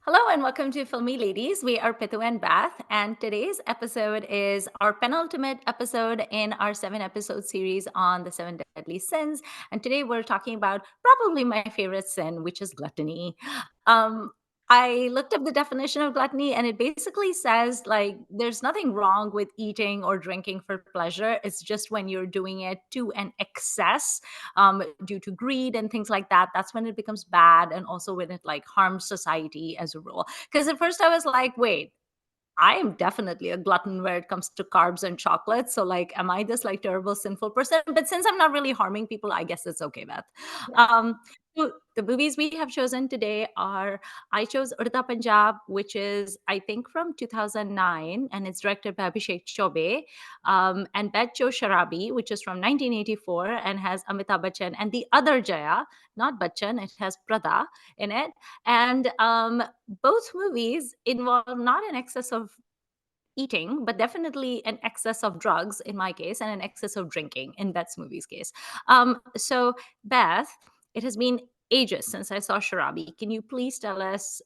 Hello and welcome to Filmi Ladies. We are Pitu and Bath, and today's episode is our penultimate episode in our 7 episode series on the 7 deadly sins. And today we're talking about probably my favorite sin, which is gluttony. Um, I looked up the definition of gluttony, and it basically says like there's nothing wrong with eating or drinking for pleasure. It's just when you're doing it to an excess due to greed and things like that. That's when it becomes bad, and also when it like harms society as a rule. Because at first I was like, wait, I am definitely a glutton where it comes to carbs and chocolate. So, like, am I this like terrible, sinful person? But since I'm not really harming people, I guess it's okay, Beth. Yeah. Um, so the movies we have chosen today are I chose Udta Punjab, which is, I think, from 2009, and it's directed by Abhishek Chobe, and Bet chose Sharabi, which is from 1984 and has Amitabh Bachchan and the other Jaya, not Bachchan, it has Prada in it. And both movies involve not an excess of eating, but definitely an excess of drugs in my case, and an excess of drinking in Beth's movie's case. So, Beth, it has been ages since I saw Sharabi. Can you please tell us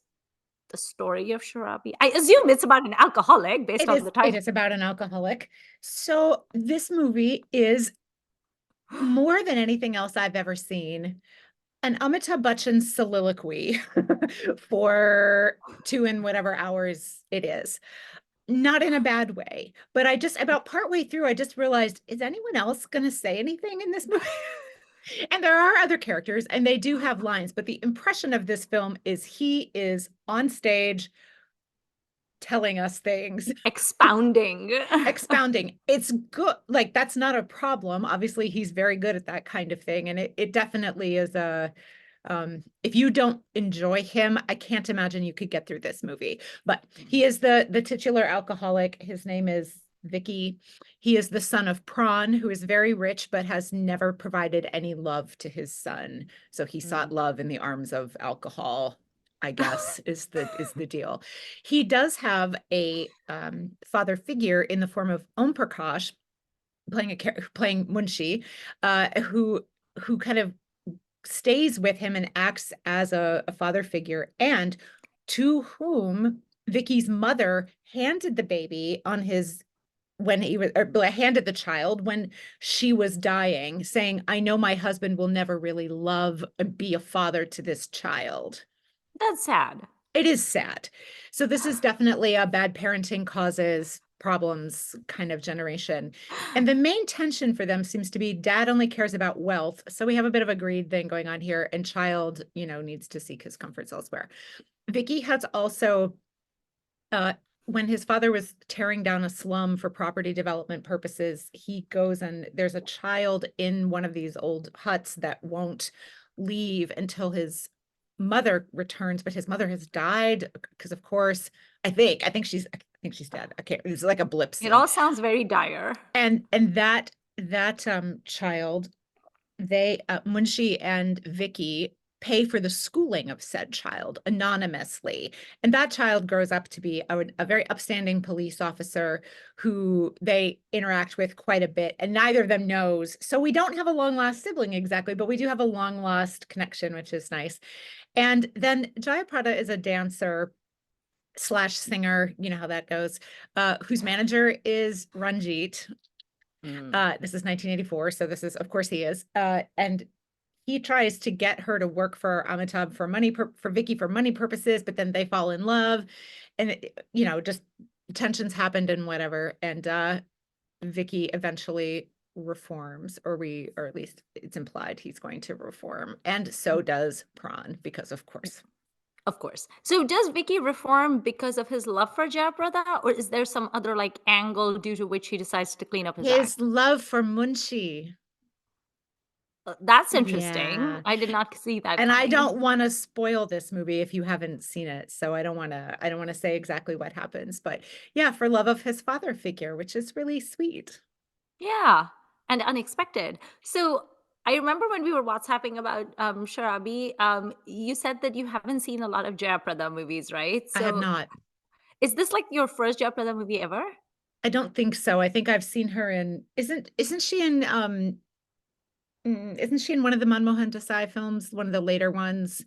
the story of Sharabi? I assume it's about an alcoholic based It on is the it title. is about an alcoholic. So this movie is more than anything else I've ever seen, an Amitabh Bachchan soliloquy for 2 and whatever hours it is. Not in a bad way, but about partway through, I just realized, is anyone else going to say anything in this movie? And there are other characters and they do have lines, but the impression of this film is he is on stage telling us things. Expounding. Expounding. It's good. Like, that's not a problem. Obviously, he's very good at that kind of thing. And it definitely is if you don't enjoy him, I can't imagine you could get through this movie. But he is the titular alcoholic. His name is Vicky. He is the son of Prawn, who is very rich but has never provided any love to his son. So he sought Mm. love in the arms of alcohol, I guess, is the deal. He does have a father figure in the form of Om Prakash, playing Munshi, who kind of stays with him and acts as a father figure, and to whom Vicky's mother handed the baby on his when he was or handed the child when she was dying, saying, I know my husband will never really love and be a father to this child. That's sad. It is sad. So this is definitely a bad parenting causes problems kind of generation. And the main tension for them seems to be dad only cares about wealth. So we have a bit of a greed thing going on here, and child, needs to seek his comforts elsewhere. Vicky has also uh when his father was tearing down a slum for property development purposes, he goes and there's a child in one of these old huts that won't leave until his mother returns, but his mother has died because, of course, I think she's dead. I can't. It's like a blip It scene, all sounds very dire. and that child, they Munshi and Vicky pay for the schooling of said child anonymously, and that child grows up to be a very upstanding police officer who they interact with quite a bit, and neither of them knows. So we don't have a long lost sibling exactly, but we do have a long lost connection, which is nice. And then Jayaprada is a dancer slash singer, you know how that goes, whose manager is Ranjit. Mm. This is 1984, so this is, of course, he is. And he tries to get her to work for Amitabh for Vicky for money purposes, but then they fall in love, and just tensions happened and whatever. And Vicky eventually reforms, or at least it's implied he's going to reform, and so does Prawn, because of course. Of course. So does Vicky reform because of his love for Jayaprada, or is there some other like angle due to which he decides to clean up his act? His love for Munshi. That's interesting. Yeah. I did not see that And I coming. don't want to spoil this movie if you haven't seen it. So I don't want to say exactly what happens, but yeah, for love of his father figure, which is really sweet. Yeah, and unexpected. So I remember when we were WhatsApping about Sharabi, you said that you haven't seen a lot of Jayaprada movies, right? I have So not. is this like your first Jayaprada movie ever? I don't think so. I think I've seen her in isn't she in isn't she in one of the Manmohan Desai films, one of the later ones?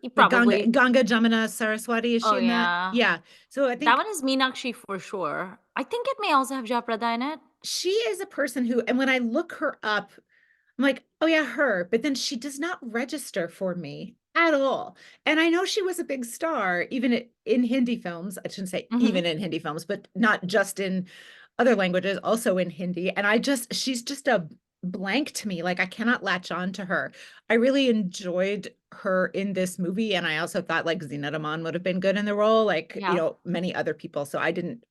Like Ganga, Probably. Ganga Jamuna Saraswati, is Oh, she in that? yeah. Yeah. So I That think one is Meenakshi for sure. I think it may also have Jayaprada in it. she is a person who, and when I look her up, I'm like, oh yeah, her. But then she does not register for me at all. And I know she was a big star, even in Hindi films. I shouldn't say even Hmm. in Hindi films, but not just in other languages, also in Hindi. And she's just a blank to me. Like I cannot latch on to her. I really enjoyed her in this movie. And I also thought like Zina Rahman would have been good in the role, like, Yeah. many other people. So I didn't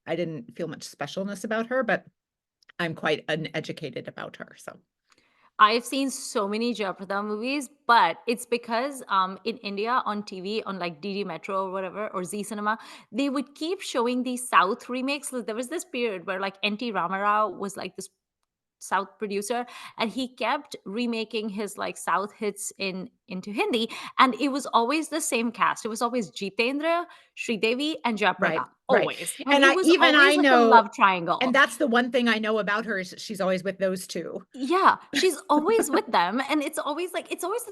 feel much specialness about her, but I'm quite uneducated about her. So I've seen so many Jayaprada movies, but it's because in India on TV, on like DD Metro or whatever, or Z Cinema, they would keep showing these South remakes. Like, there was this period where like NT Ramarao was like this South producer, and he kept remaking his like South hits into Hindi, and it was always the same cast. It was always Jitendra, Sridevi, and right, Jayaprada, right. always, and And it I was even always I like a know, love triangle. and that's the one thing I know about her is she's always with those two. Yeah, she's always with them, and it's always the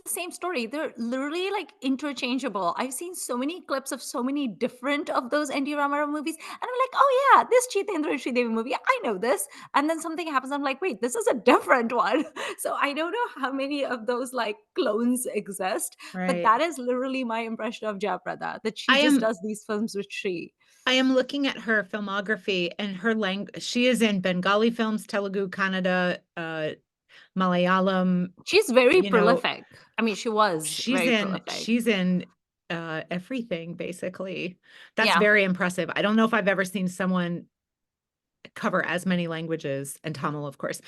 same story. They're literally like interchangeable. I've seen so many clips of so many different of those NT Ramarao movies, and I'm like, oh yeah, this Chitendra and Sridevi movie, I know this. And then something happens, I'm like, wait, this is a different one. So I don't know how many of those like clones exist, but Right. that is literally my impression of Jayaprada, that she I just am does these films with Shri. I am looking at her filmography and her language. She is in Bengali films, Telugu, Kannada, Malayalam, She's very you know, prolific. I mean, she was very prolific. she's in everything basically. That's Yeah. very impressive. I don't know if I've ever seen someone cover as many languages, and Tamil, of course,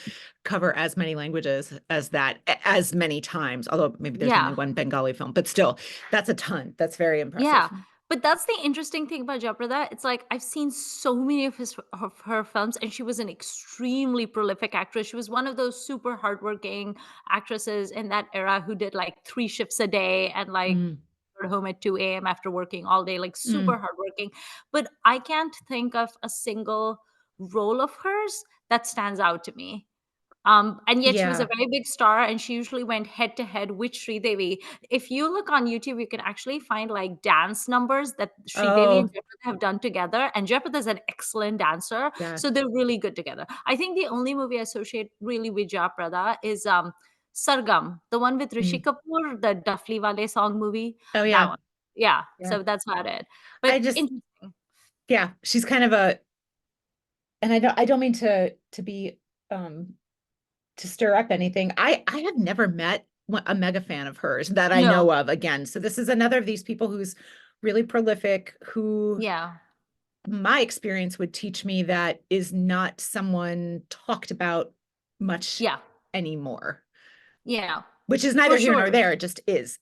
cover as many languages as that as many times. Although maybe there's only Yeah. one Bengali film, but still, that's a ton. That's very impressive. Yeah, but that's the interesting thing about Jayaprada. It's like I've seen so many of her films, and she was an extremely prolific actress. She was one of those super hardworking actresses in that era who did like 3 shifts a day and like Mm, got home at 2 a.m. after working all day, like super mm, hardworking. But I can't think of a single role of hers that stands out to me. And yet she was a yeah. very big star, and she usually went head to head with Sridevi. If you look on YouTube, you can actually find like dance numbers that Sridevi and Oh, Jayaprada have done together. And Jayaprada is an excellent dancer, so yes. they're really good together. I think the only movie I associate really with Jayaprada is Sargam, the one with Rishi Mm. Kapoor, the Duffly Wale song movie. Oh That yeah. one. Yeah, Yeah. so that's about it. But I just interesting. yeah, she's kind of a, and I don't mean to be um to stir up anything. I have never met a mega fan of hers that I No. know of again. So this is another of these people who's really prolific, who Yeah. my experience would teach me that is not someone talked about much Yeah. anymore, Yeah. which is For neither here nor sure. there. It just is.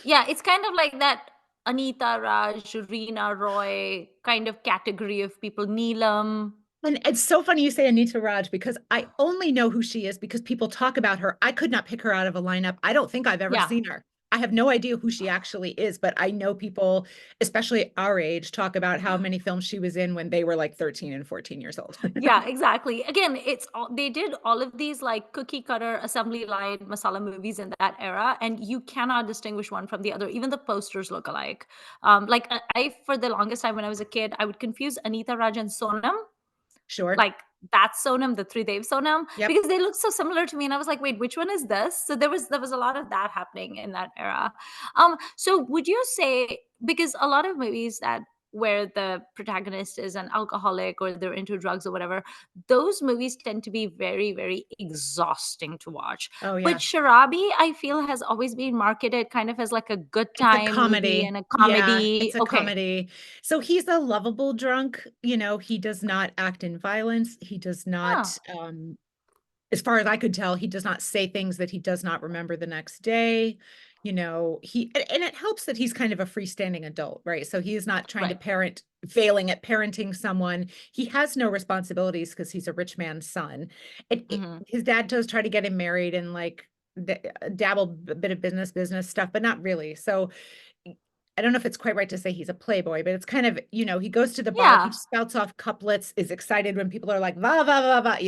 Yeah, it's kind of like that Anita Raj, Reena Roy kind of category of people. Neelam. And it's so funny you say Anita Raj because I only know who she is because people talk about her. I could not pick her out of a lineup. I don't think I've ever Yeah. seen her. I have no idea who she actually is, but I know people, especially our age, talk about how many films she was in when they were like 13 and 14 years old. Yeah, exactly. Again, it's all, they did all of these like cookie cutter assembly line masala movies in that era, and you cannot distinguish one from the other. Even the posters look alike. Like I for the longest time when I was a kid, I would confuse Anita Raj and Sonam, Sure. like that's Sonam, the Three Dev Sonam, Yep. because they look so similar to me, and I was like, wait, which one is this? So there was a lot of that happening in that era. So would you say, because a lot of movies that where the protagonist is an alcoholic or they're into drugs or whatever, those movies tend to be very, very exhausting to watch. Oh, But yeah. Sharabi, I feel, has always been marketed kind of as like a good It's a time movie comedy. and a Yeah, it's comedy. a Okay. comedy. So he's a lovable drunk. He does not act in violence. He does Oh, not, as far as I could tell, he does not say things that he does not remember the next day. And it helps that he's kind of a freestanding adult, right? So he is not trying to right. failing at parenting someone. He has no responsibilities because he's a rich man's son. Hmm. His dad does try to get him married and like dabble a bit of business stuff, but not really. So I don't know if it's quite right to say he's a playboy, but it's kind of, he goes to the bar, he Yeah. spouts off couplets, is excited when people are like, va, va, va, va.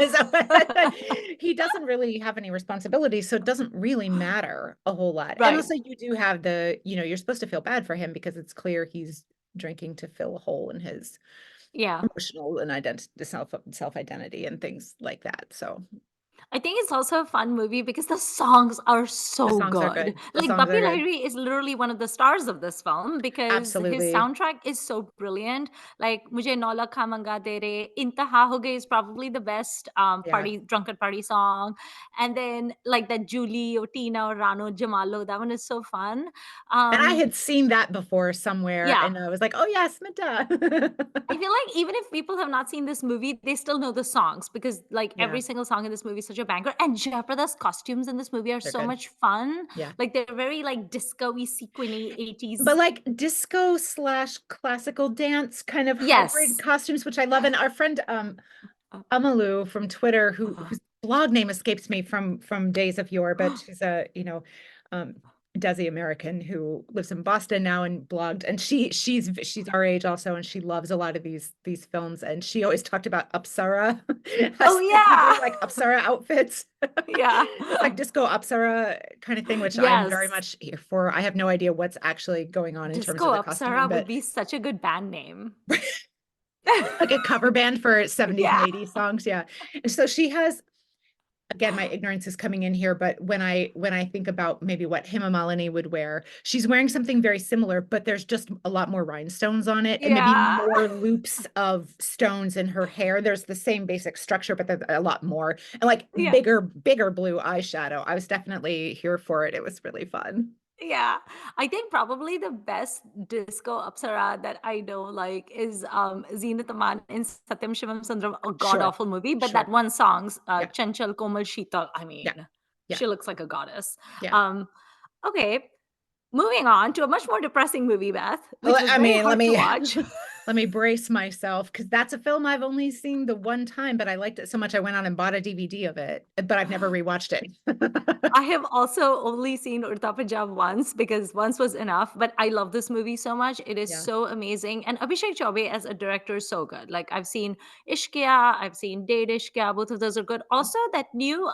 So he doesn't really have any responsibility. So it doesn't really matter a whole lot. And Right. also you do have you're supposed to feel bad for him because it's clear he's drinking to fill a hole in his Yeah. emotional and self-identity and things like that. So I think it's also a fun movie because the songs are the so songs are good. good. The Like songs are Bappida good. is literally one of the stars of this film because his Absolutely. soundtrack is so brilliant. Like Mujhe Naula Kha Manga Tere, Intaha Ho Gaye is probably the best Yeah. drunken party song. And then like that Julie or Tina or Rano Jamalo, that one is so fun. And I Um, had seen that before somewhere yeah. and I was like, oh yes, Smita. I feel like even if people have not seen this movie, they still know the songs because like Yeah, every single song in this movie is such a banger. And Jayaprada's costumes in this movie are they're so good. much fun. Yeah. Like they're very like disco-y, sequiny But 80s. like disco slash classical dance kind of hybrid Yes. costumes, which I love. And our friend Uh, Amalu from Twitter, uh, whose blog name escapes me from days of yore, but she's a um Desi American who lives in Boston now and blogged, and she's our age also, and she loves a lot of these films, and she always talked about Apsara, oh us people yeah. doing like Apsara outfits, Yeah. this like disco Apsara kind of thing, which I'm very Yes. much here for. I have no idea what's actually going on in terms Disco of the costuming, Apsara would but be such a good band name. like a cover band for 70s and Yeah. 80s songs, yeah. And so she has, again, my ignorance is coming in here, but when I think about maybe what Hema Malini would wear, she's wearing something very similar, but there's just a lot more rhinestones on it and maybe Yeah. more loops of stones in her hair. There's the same basic structure, but there's a lot more and like Yeah. bigger blue eyeshadow. I was definitely here for it. It was really fun. Yeah, I think probably the best disco apsara that I know like is Zeenat Aman in Satyam Shivam Sundaram, a god Sure. awful movie, but that Sure. one song's Yeah. Chanchal Komal Sheetal. I Yeah. mean, Yeah. she looks like a goddess. Yeah. Um, okay, moving on to a much more depressing movie, Beth, which was I very mean, let hard to me watch. let me brace myself because that's a film I've only seen the one time, but I liked it so much I went on and bought a DVD of it, but I've never rewatched it. I have also only seen Urta Punjab once because once was enough, but I love this movie so much. It is Yeah. so amazing. And Abhishek Chaubey as a director is so good. Like I've seen Ishqiya, I've seen Date Ishqiya, both of those are good. Also that new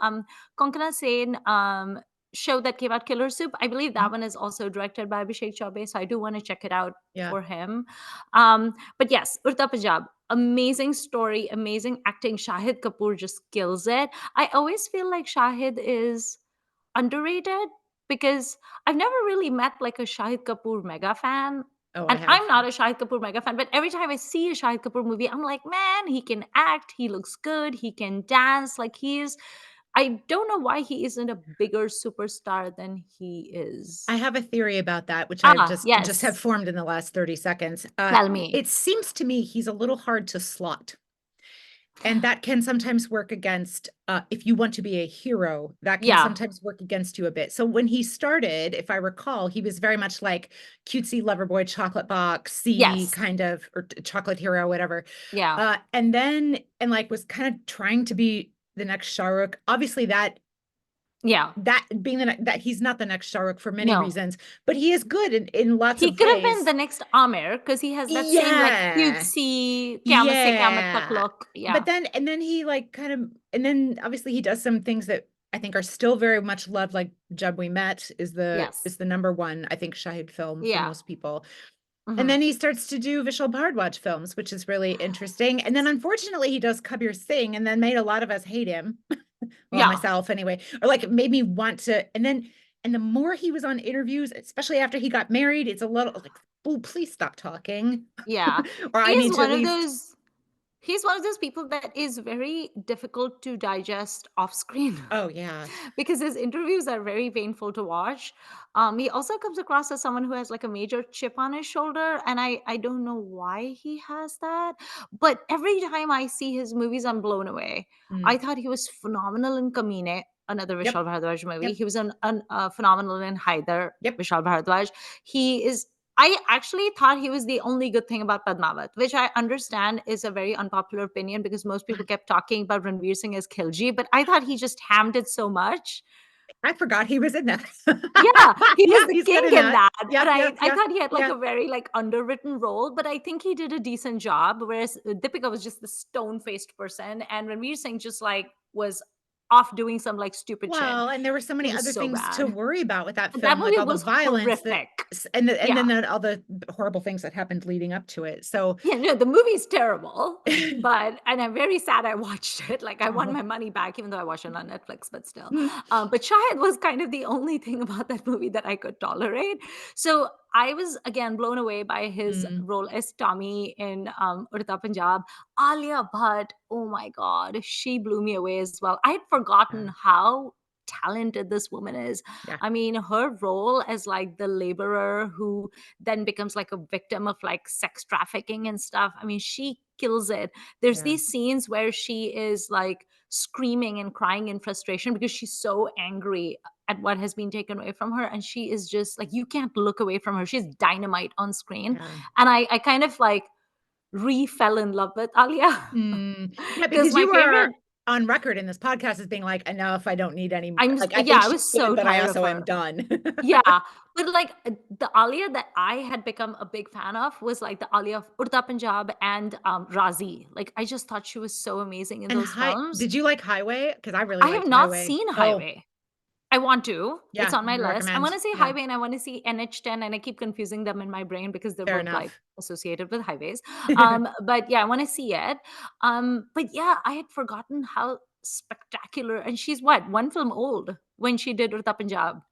Konkana Sen show that came out, Killer Soup, I believe that Mhm. one is also directed by Abhishek Chaubey, so I do want to check it out Yeah. for him. But yes, Urta Punjab, amazing story, amazing acting. Shahid Kapoor just kills it. I always feel like Shahid is underrated because I've never really met like a Shahid Kapoor mega fan. Oh, I And have. I'm not a Shahid Kapoor mega fan, but every time I see a Shahid Kapoor movie, I'm like, man, he can act, he looks good, he can dance. Like he's, I don't know why he isn't a bigger superstar than he I is. have a theory about that, which I've Ah, just have yes. formed in the last 30 seconds. Tell me. It seems to me he's a little hard to slot. And that can sometimes work against, if you want to be a hero, that can Yeah. sometimes work against you a bit. So when he started, if I recall, he was very much like cutesy lover boy, chocolate boxy Yes. kind of, or chocolate hero, whatever. Yeah. And like was kind of trying to be the next Shah Rukh. Obviously, Yeah. that being that he's not the next Shah Rukh for many No. reasons, but he is good in lots He of could have been ways. the next Amir because he has that same like Yeah. cutesy Kyamat se Kyamat tak Yeah. look. But Yeah. then he like kind of, and then obviously he does some things that I think are still very much loved, like Jab We Met Yes. is the number one, I think, Shahid film for Yeah. most people. And Mhm. then he starts to do Vishal Bhardwaj films, which is really interesting. And then unfortunately he does Kabir Singh and then made a lot of us hate him. Well, Yeah. myself anyway, or like it made me want to, and the more he was on interviews, especially after he got married, it's a little like, oh, please stop talking. Yeah. Or I He's need to at one of least, those he's one of those people that is very difficult to digest off screen. oh yeah. Because his interviews are very painful to watch. He also comes across as someone who has like a major chip on his shoulder, and I don't know why he has that. But every time I see his movies, I'm blown away. I Mm. thought he was phenomenal in Kamine, another Yep. Vishal Bhardwaj movie. Yep. He was phenomenal in Haider, Yep. Vishal Bhardwaj. He is. I actually thought he was the only good thing about Padmavat, which I understand is a very unpopular opinion because most people kept talking about Ranveer Singh as Khilji, but I thought he just hammed it so much. I forgot he was in that. Yeah, he Yeah, was the he's good king in in that. that, Yep, and I yep, I yep, thought he had, like, yep. a very, like, underwritten role, but I think he did a decent job, whereas Deepika was just the stone-faced person, and Ranveer Singh just, like, was off doing some, like, stupid shit. Well, and there were so It many was other so things to bad. worry about with that That film, like movie all the was violence that horrific. and Yeah. then all the horrible things that happened leading up to it. So Yeah, no, the movie's terrible, but and I'm very sad I watched it. Like, I want Oh. my money back, even though I watched it on Netflix, but still. Mm, But Shahid was kind of the only thing about that movie that I could tolerate. So I was again blown away by his mm, role as Tommy in Udta Punjab. Alia Bhatt, oh my God, she blew me away as well. I had yeah, forgotten how talented this woman is. yeah, I mean, her role as like the laborer who then becomes like a victim of like sex trafficking and stuff. I mean, she kills it. There's yeah, these scenes where she is like screaming and crying in frustration because she's so angry at what has been taken away from her. And she is just like, you can't look away from her. She's dynamite on screen. yeah. And I kind of like re fell in love with Alia Yeah, because because my you favorite, were on record in this podcast as being like, "Enough, I don't need any more." Like, I yeah, think I she's was good, so but I tired of also am her. done. Yeah, but, like, the Alia that I had become a big fan of was, like, the Alia of Udta Punjab and, Razi. Like, I just thought she was so amazing in And those Hi films. did you like Highway? Because I really I have liked not Highway. seen Oh, Highway. I want to. It's yeah, on my list. I recommend. wanna see Yeah, Highway and I wanna see NH10, and I keep confusing them in my brain because they're fair both, like, enough. associated with highways. But, yeah, I wanna see it. But, yeah, I had forgotten how spectacular and she's what? 1 film old when she did Udta Punjab.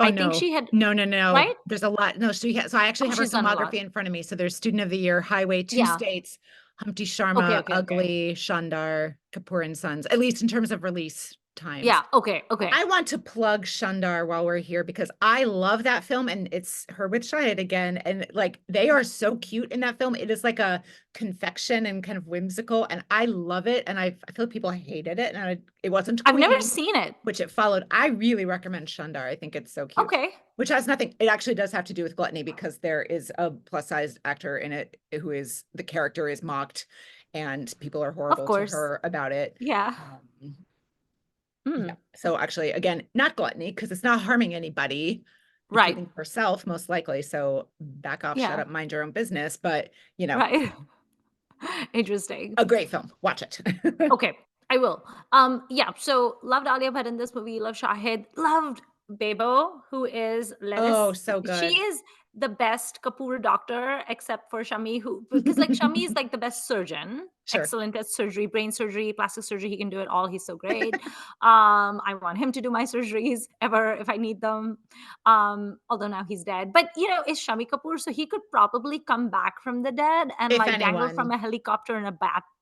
Oh, I think no. she had No, no, no. right? There's a lot. No, so I actually Oh, have her she's done a lot. filmography in front of me. So there's Student of the Year, Highway, 2 Yeah. States, Humpty Okay, Sharma, okay, okay. Ugly, Shandar, Kapoor and Sons, at least in terms of release times. Yeah, okay, okay. I want to plug Shandar while we're here because I love that film and it's her with Shahid again. And like they are so cute in that film. It is like a confection and kind of whimsical, and I love it. And I feel like people hated it, and it wasn't I've never Queen, seen it. which it followed. I really recommend Shandar. I think it's so cute. Okay, Which has nothing, it actually does have to do with Gluttony because there is a plus-sized actor in it who is the character is mocked and people are of horrible to course. her about it. Yeah. Um, yeah. Mm, So actually, again, not gluttony because it's not harming anybody, right. including herself, most likely. So back off, shut Yeah, up, mind your own business. But, right. Interesting. a great film. Watch it. Okay, I will. Yeah, so loved Alia Bhatt in this movie, loved Shahid, loved Bebo, who is Oh, lettuce. so She good. is the best Kapoor doctor, except for Shammi, who because like Shammi is like the best surgeon, Sure. excellent at surgery, brain surgery, plastic surgery. He can do it all. He's so great. I want him to do my surgeries ever if I need them. Although now he's dead, but it's Shammi Kapoor, so he could probably come back from the dead and If like dangle from anyone, a helicopter in a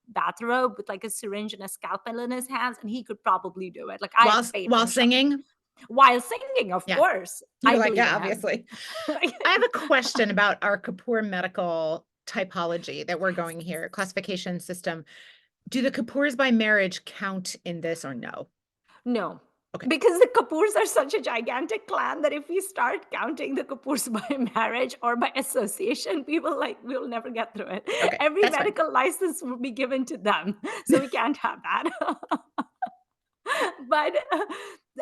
bathrobe with like a syringe and a scalpel in his hands, and he could probably do it. Like I have faith while in Shammi singing, while singing, of yeah, course. I you're like, believe yeah, in him. obviously. I have a question about our Kapoor medical typology that we're going here, classification system. Do the Kapoors by marriage count in this or no? No. Okay. Because the Kapoors are such a gigantic clan that if we start counting the Kapoors by marriage or by association, we'll never get through it. Okay. Every That's fine. medical license will be given to them. So we can't have that. But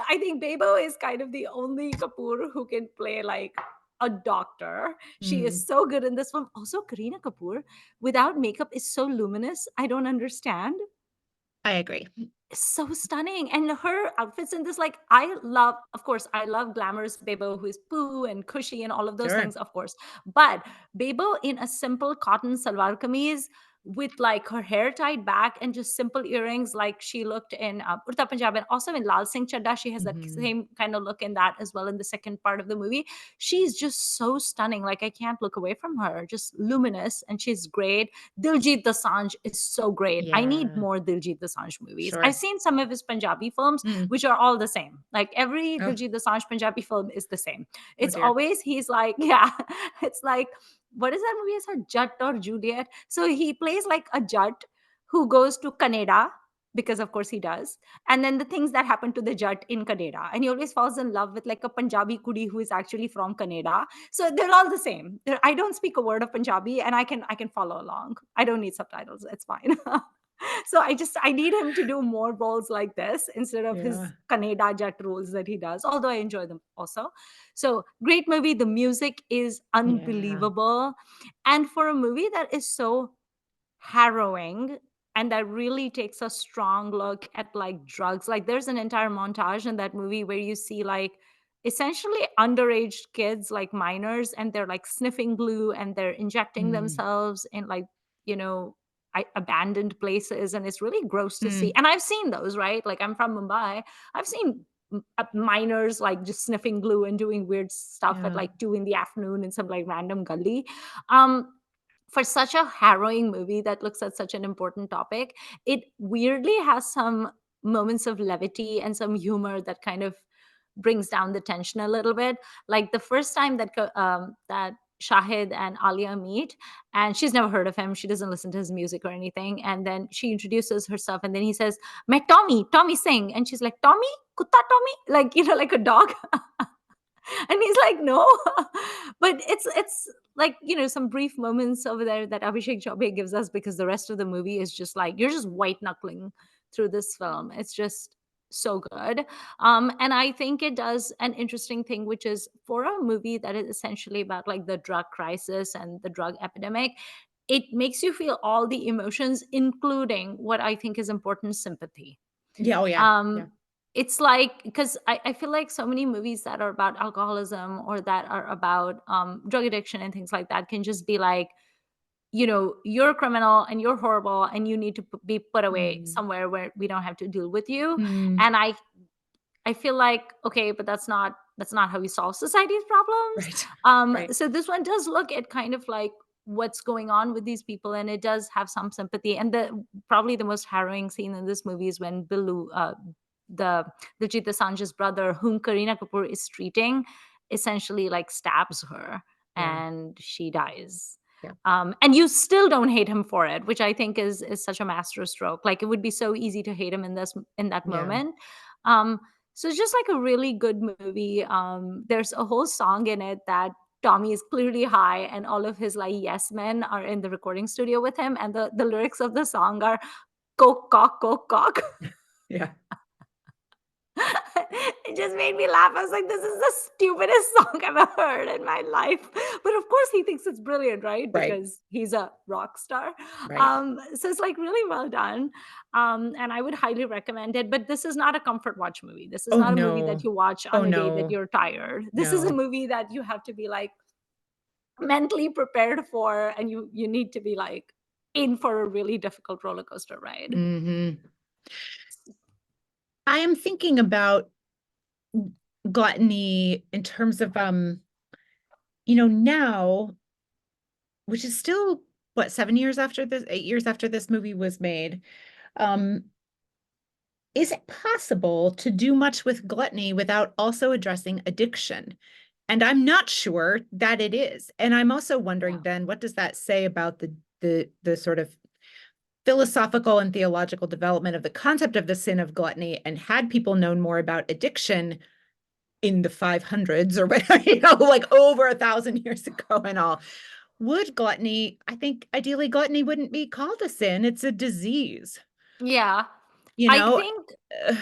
I think Bebo is kind of the only Kapoor who can play like a doctor. She Mm, is so good in this film. Also, Kareena Kapoor without makeup is so luminous. I don't understand. I agree. So stunning. And her outfits in this, like, I love, of course, I love glamorous Bebo who is poo and cushy and all of those Sure. things, of course. But Bebo in a simple cotton salwar kameez with like her hair tied back and just simple earrings, like she looked in Urta Punjab and also in Lal Singh Chadda. She has that Mhm. same kind of look in that as well in the second part of the movie. She's just so stunning. Like, I can't look away from her. Just luminous, and she's great. Diljit Dosanjh is so great. I need Yeah, more Diljit Dosanjh movies. I've sure. seen some of his Punjabi films, Mm. which are all the same. Like every Oh, Diljit Dosanjh Punjabi film is the same. oh It's dear. always he's like, yeah, it's like what is that movie? It's her Jut or Juliet. So he plays like a Jut who goes to Canada because of course he does, and then the things that happen to the Jut in Canada, and he always falls in love with like a Punjabi kudi who is actually from Canada. So they're all the same. I don't speak a word of Punjabi, and I can follow along. I don't need subtitles. It's fine. So I need him to do more roles like this instead of Yeah. his Kaneda Jet roles that he does, although I enjoy them also. So great movie. The music is Yeah. unbelievable. And for a movie that is so harrowing and that really takes a strong look at like drugs, like there's an entire montage in that movie where you see like essentially underage kids, like minors, and they're like sniffing glue and they're injecting Mm. themselves in like, you know, abandoned places, and it's really gross to see. Mm. And I've seen those, right? Like I'm from Mumbai. I've seen minors like just sniffing glue and doing weird stuff at Yeah. like 2 in the afternoon in some like random gully. um for such a harrowing movie that looks at such an important topic, it weirdly has some moments of levity and some humor that kind of brings down the tension a little bit. Like the first time that that Shahid and Alia meet, and she's never heard of him. She doesn't listen to his music or anything. And then she introduces herself, and then he says, "Main Tommy, Tommy Singh," and she's like, "Tommy, Kutta Tommy," like like a dog. And he's like, no. But it's like, some brief moments over there that Abhishek Chaubey gives us, because the rest of the movie is just like you're just white knuckling through this film. It's just so good. And I think it does an interesting thing, which is for a movie that is essentially about like the drug crisis and the drug epidemic, it makes you feel all the emotions, including what I think is important, sympathy. Yeah. Oh, yeah. Yeah. um it's like, because I feel like so many movies that are about alcoholism or that are about drug addiction and things like that can just be like, you're a criminal and you're horrible and you need to be put away Mm. somewhere where we don't have to deal with you. Mm. And I feel like, okay, but that's not how we solve society's problems. Right. Right. So this one does look at kind of like what's going on with these people, and it does have some sympathy. And the probably the most harrowing scene in this movie is when Billu, the Diljit Dosanjh's brother, whom Kareena Kapoor is treating, essentially like stabs her Yeah. and she dies. Yeah. And you still don't hate him for it, which I think is such a masterstroke. Like it would be so easy to hate him in that Yeah. moment. Um, so it's just like a really good movie. There's a whole song in it that Tommy is clearly high, and all of his like yes men are in the recording studio with him, and the lyrics of the song are coke cock coke cock. Yeah. It just made me laugh. I was like, this is the stupidest song I've ever heard in my life. But of course, he thinks it's brilliant, right? Right. Because he's a rock star. Right. So it's like really well done. And I would highly recommend it. But this is not a comfort watch movie. This is Oh, not a movie that no. you watch Oh, on a day that no. you're tired. This is a No. movie that you have to be like mentally prepared for, and you need to be like in for a really difficult roller coaster ride. Mhm. I am thinking about gluttony in terms of, now, which is still, what, 7 years after this, 8 years after this movie was made. Um, is it possible to do much with gluttony without also addressing addiction? And I'm not sure that it is. And I'm also wondering Yeah. then, what does that say about the sort of philosophical and theological development of the concept of the sin of gluttony? And had people known more about addiction in the 500s or whatever, like over 1,000 years ago and all, would gluttony, I think ideally gluttony wouldn't be called a sin, it's a disease, Yeah. you I know? think Uh,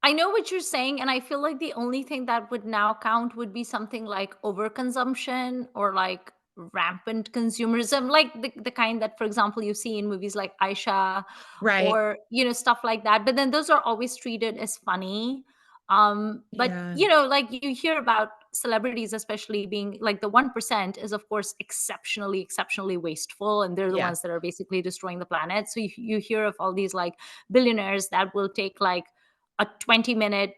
I know what you're saying, and I feel like the only thing that would now count would be something like overconsumption or like rampant consumerism, like the kind that, for example, you see in movies like Aisha, right. or stuff like that. But then those are always treated as funny. But Yeah. like you hear about celebrities, especially being like the 1% is of course exceptionally wasteful, and they're the Yeah. ones that are basically destroying the planet. So you hear of all these like billionaires that will take like a 20-minute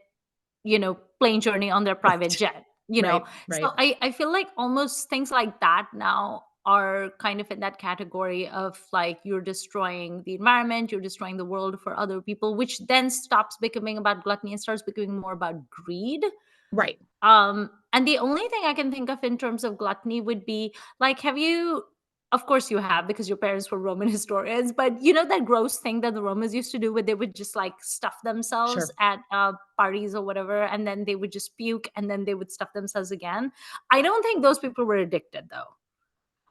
plane journey on their private jet. Right. So Right. I feel like almost things like that now are kind of in that category of like you're destroying the environment, you're destroying the world for other people, which then stops becoming about gluttony and starts becoming more about greed. Right. And the only thing I can think of in terms of gluttony would be like, have you, of course you have, because your parents were Roman historians, but that gross thing that the Romans used to do where they would just like stuff themselves Sure. at parties or whatever, and then they would just puke and then they would stuff themselves again. I don't think those people were addicted though.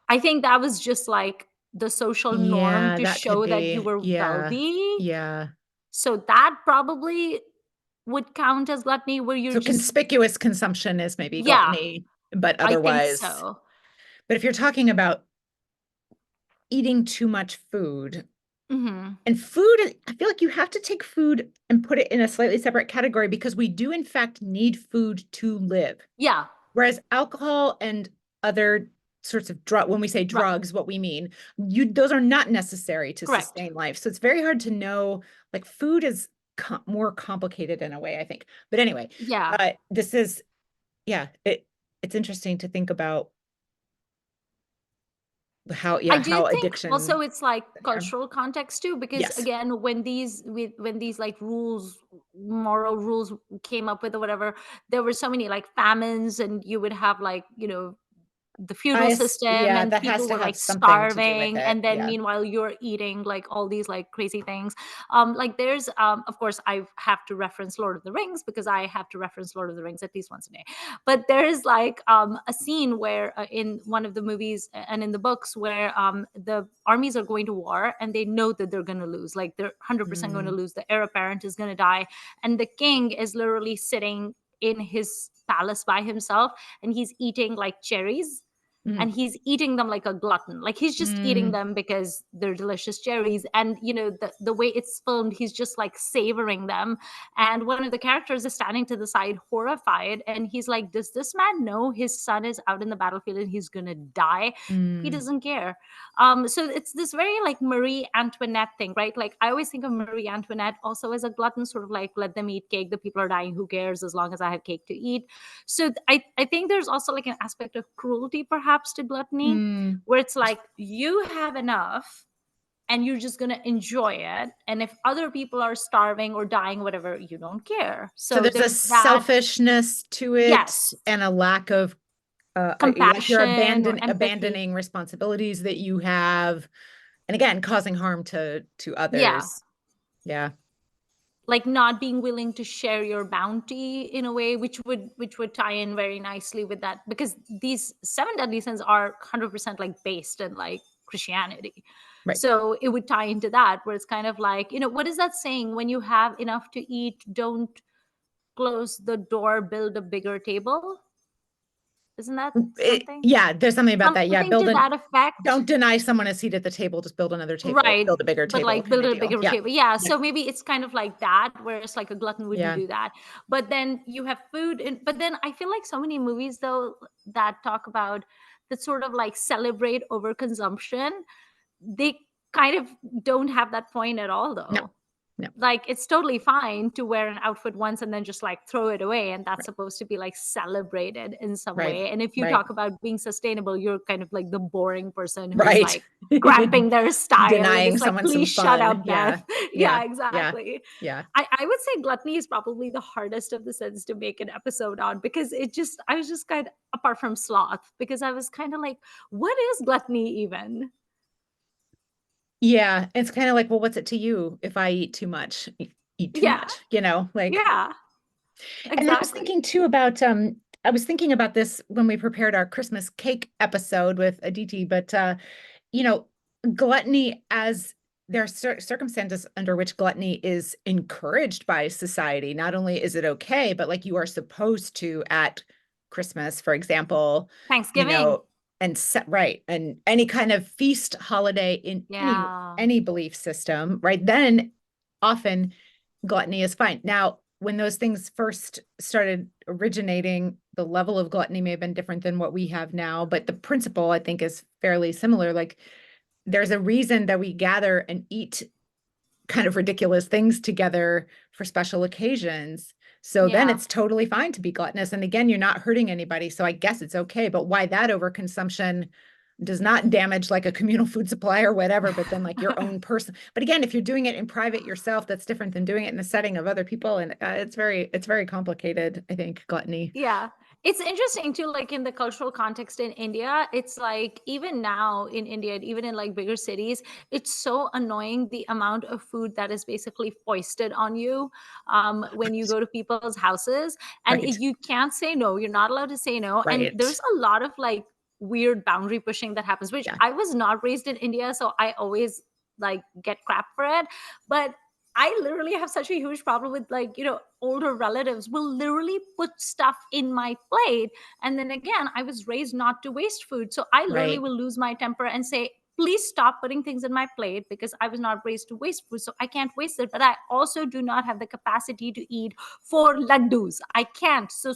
I think that was just like the social norm Yeah, to that could show that you be. were Yeah. wealthy. Yeah. So that probably would count as gluttony, where you're So just, conspicuous consumption is maybe yeah, gluttony, but I think otherwise. so. But if you're talking about eating too much food, Hmm. and food, I feel like you have to take food and put it in a slightly separate category because we do, in fact, need food to live. Yeah, Whereas alcohol and other sorts of drug, when we say right, drugs, what we mean, those are not necessary to correct. sustain life. So it's very hard to know. Like food is more complicated in a way, I think. But anyway, Yeah. this is yeah, it's interesting to think about I do how think also addiction. it's like Yeah. cultural context too, because Yes. again, when these like rules, moral rules came up with or whatever, there were so many like famines, and you would have like, the feudal system, Yeah, and that has people to were have like something to do with starving, it. and then Yeah. meanwhile you're eating like all these like crazy things. Like there's of course I have to reference Lord of the Rings, because I have to reference Lord of the Rings at least once a day. But there is like a scene where in one of the movies and in the books, where the armies are going to war, and they know that they're going to lose, like they're 100% going to Mm, lose, the heir apparent is going to die, and the king is literally sitting in his palace by himself, and he's eating like cherries, mm, and he's eating them like a glutton, like he's just eating mm, them because they're delicious cherries. And the way it's filmed, he's just like savoring them, and one of the characters is standing to the side horrified, and he's like, does this man know his son is out in the battlefield and he's gonna die? He mm, doesn't care. So it's this very like Marie Antoinette thing, right? Like I always think of Marie Antoinette also as a glutton, sort of like, let them eat cake, the people are dying, who cares, as long as I have cake to eat. So I think there's also like an aspect of cruelty perhaps to gluttony, mm. where it's like you have enough and you're just going to enjoy it, and if other people are starving or dying, whatever, you don't care. So So there's a there's that. selfishness to it Yes. and a lack of like you're Compassion or empathy. abandoning responsibilities that you have, and again, causing harm to Yeah, others. Yeah. like not being willing to share your bounty in a way, which would tie in very nicely with that, because these seven deadly sins are 100% like based in like Christianity. Right. So it would tie into that, where it's kind of like, what is that saying, when you have enough to eat, don't close the door, build a bigger table? Isn't that something, Yeah, there's something about that. Yeah, something to that don't effect? deny someone a seat at the table, just build another table, Right. build a bigger But table like kind build of a deal. bigger Yeah. table. Yeah. Yeah. So maybe it's kind of like that, whereas like a glutton wouldn't Yeah. do that. But then you have food. But then I feel like so many movies, though, that talk about, that sort of like celebrate overconsumption, they kind of don't have that point at all, No. though. No. Like it's totally fine to wear an outfit once and then just like throw it away, and that's Right. supposed to be like celebrated in some Right. way. And if you Right. talk about being sustainable, you're kind of like the boring person who's Right. like cramping their style, and Denying it's like, someone some please shut fun. up, Yeah. Beth. Yeah. Yeah, Yeah. exactly. Yeah. I would say gluttony is probably the hardest of the sins to make an episode on, because I was just kind of, apart from sloth, because I was kind of like, what is gluttony even? Yeah. It's kind of like, well, what's it to you if I eat too much? Eat too Yeah, much, like. yeah, And then I was exactly. thinking too about I was thinking about this when we prepared our Christmas cake episode with Aditi, but you know, gluttony, as there are circumstances under which gluttony is encouraged by society. Not only is it okay, but like you are supposed to at Christmas, for example, you Thanksgiving. know, and set right, and any kind of feast holiday in Yeah. any belief system, right? Then often gluttony is fine. Now, when those things first started originating, the level of gluttony may have been different than what we have now, but the principle I think is fairly similar. Like there's a reason that we gather and eat kind of ridiculous things together for special occasions. So then Yeah. it's totally fine to be gluttonous. And again, you're not hurting anybody. So I guess it's okay. But why that overconsumption does not damage like a communal food supply or whatever, but then like your own person. But again, if you're doing it in private yourself, that's different than doing it in the setting of other people. And it's very complicated, I think, gluttony. Yeah. It's interesting too, like in the cultural context in India, it's like even now in India, even in like bigger cities, it's so annoying the amount of food that is basically foisted on you when you Right. go to people's houses. And Right. you can't say no, you're not allowed to say no. And Right. there's a lot of like weird boundary pushing that happens, which Yeah. I was not raised in India, so I always like get crap for it. But I literally have such a huge problem with, like, older relatives will literally put stuff in my plate. And then again, I was raised not to waste food. So I literally Right. will lose my temper and say, please stop putting things in my plate, because I was not raised to waste food. So I can't waste it. But I also do not have the capacity to eat 4 laddus. I can't. So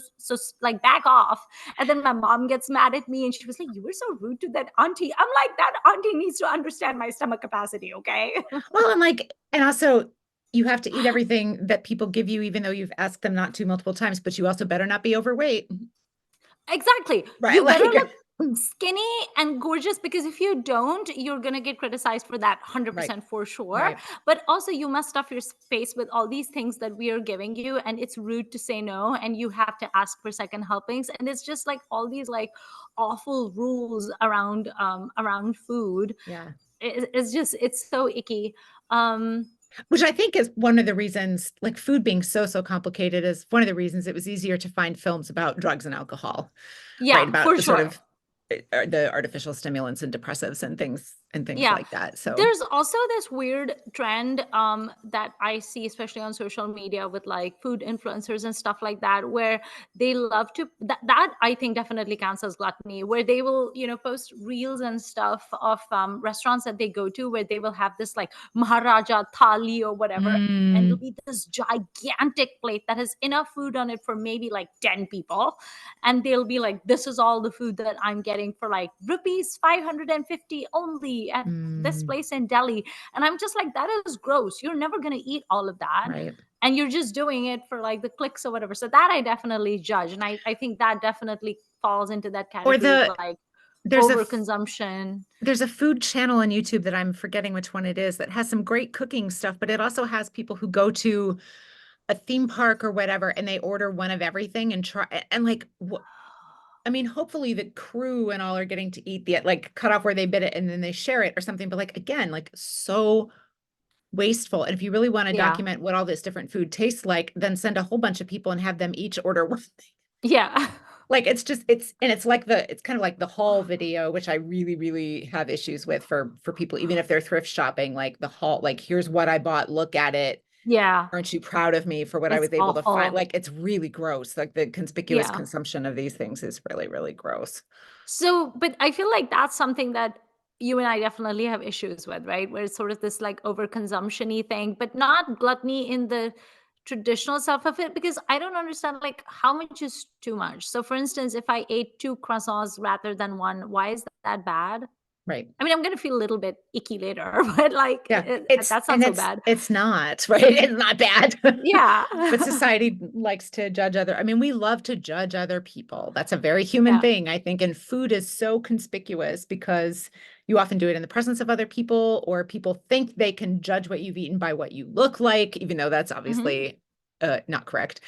like, back off. And then my mom gets mad at me and she was like, you were so rude to that auntie. I'm like, that auntie needs to understand my stomach capacity. Okay. Well, and also you have to eat everything that people give you, even though you've asked them not to multiple times, but you also better not be overweight. Exactly. Right. You better Like, look skinny and gorgeous, because if you don't, you're going to get criticized for that right. 100% for sure. Right. But also, you must stuff your space with all these things that we are giving you, and it's rude to say no, and you have to ask for second helpings. And it's just like all these like awful rules around food. Yeah. It's so icky. Um Which I think is one of the reasons, like food being so complicated, is one of the reasons it was easier to find films about drugs and alcohol, right? yeah, About for the sort sure. of the artificial stimulants and depressives and things Yeah. like that. So, There's also this weird trend that I see, especially on social media, with like food influencers and stuff like that, where they love to that I think definitely counts as gluttony, where they will, post reels and stuff of restaurants that they go to, where they will have this like Maharaja thali or whatever, and it'll mm, be this gigantic plate that has enough food on it for maybe like 10 people. And they'll be like, this is all the food that I'm getting for like rupees 550 only at this mm, place in Delhi. And I'm just like, that is gross. You're never going to eat all of that. right. And you're just doing it for like the clicks or whatever. So that I definitely judge. And I think that definitely falls into that Or category of like there's overconsumption. there's a food channel on YouTube that I'm forgetting which one it is, that has some great cooking stuff, but it also has people who go to a theme park or whatever, and they order one of everything and try, and like, I mean, hopefully the crew and all are getting to eat the, like, cut off where they bit it and then they share it or something. But like, again, like, so wasteful. And if you really want to Yeah. document what all this different food tastes like, then send a whole bunch of people and have them each order one thing. Yeah. Like, it's like it's kind of like the haul video, which I really have issues with for people, even if they're thrift shopping, like the haul, like, here's what I bought, look at it. Yeah. Aren't you proud of me for what I It's was able to find? awful. Like, it's really gross. Like, the conspicuous Yeah. consumption of these things is really gross. So, but I feel like that's something that you and I definitely have issues with, right? Where it's sort of this like overconsumption-y thing, but not gluttony in the traditional self of it, because I don't understand like how much is too much. So, for instance, if I ate 2 croissants rather than one, why is that bad? Right. I mean, I'm gonna feel a little bit icky later, but like Yeah. that's not so bad. It's not, right? It's not bad. Yeah. But society likes to judge I mean, we love to judge other people. That's a very human Yeah. thing, I think. And food is so conspicuous because you often do it in the presence of other people, or people think they can judge what you've eaten by what you look like, even though that's Hmm. obviously not correct.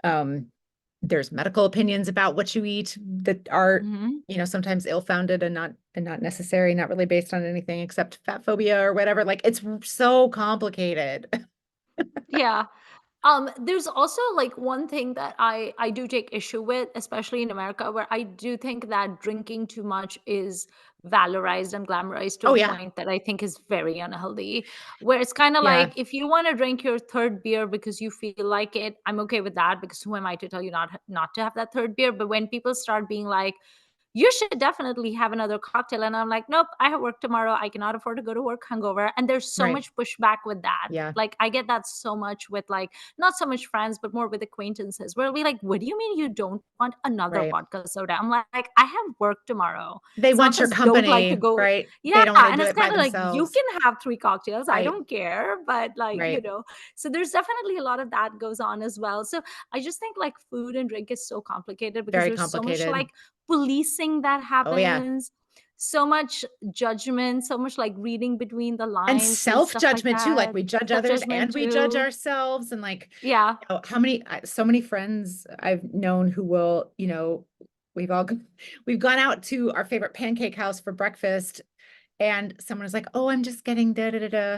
Um, there's medical opinions about what you eat that are, Hmm. sometimes ill-founded and not necessary, not really based on anything except fat phobia or whatever. Like, it's so complicated. Yeah. There's also like one thing that I do take issue with, especially in America, where I do think that drinking too much is valorized and glamorized to Oh a yeah. point that I think is very unhealthy. Where it's kind of Yeah. like, if you want to drink your third beer because you feel like it, I'm okay with that, because who am I to tell you not to have that third beer? But when people start being like, you should definitely have another cocktail. And I'm like, nope, I have work tomorrow. I cannot afford to go to work hungover. And there's so Right. much pushback with that. Yeah. Like, I get that so much with like, not so much friends, but more with acquaintances, where we like, what do you mean you don't want another Right. vodka soda? I'm like, I have work tomorrow. They Some want of your us don't like to company, go. right? Yeah. They don't want to And do it's it by kind of like, you themselves. can have 3 cocktails. I Right. don't care. But like, Right. so there's definitely a lot of that goes on as well. So I just think like food and drink is so complicated, because Very there's so much complicated. like policing that Oh yeah. happens, so much judgment, so much like reading between the And lines and stuff like self-judgment too. Like, that. we judge others and Self-judgment we judge too. ourselves. And like, Yeah. how many, so many friends I've known who will, we've all, we've gone out to our favorite pancake house for breakfast, and someone is like, oh, I'm just getting da da da da.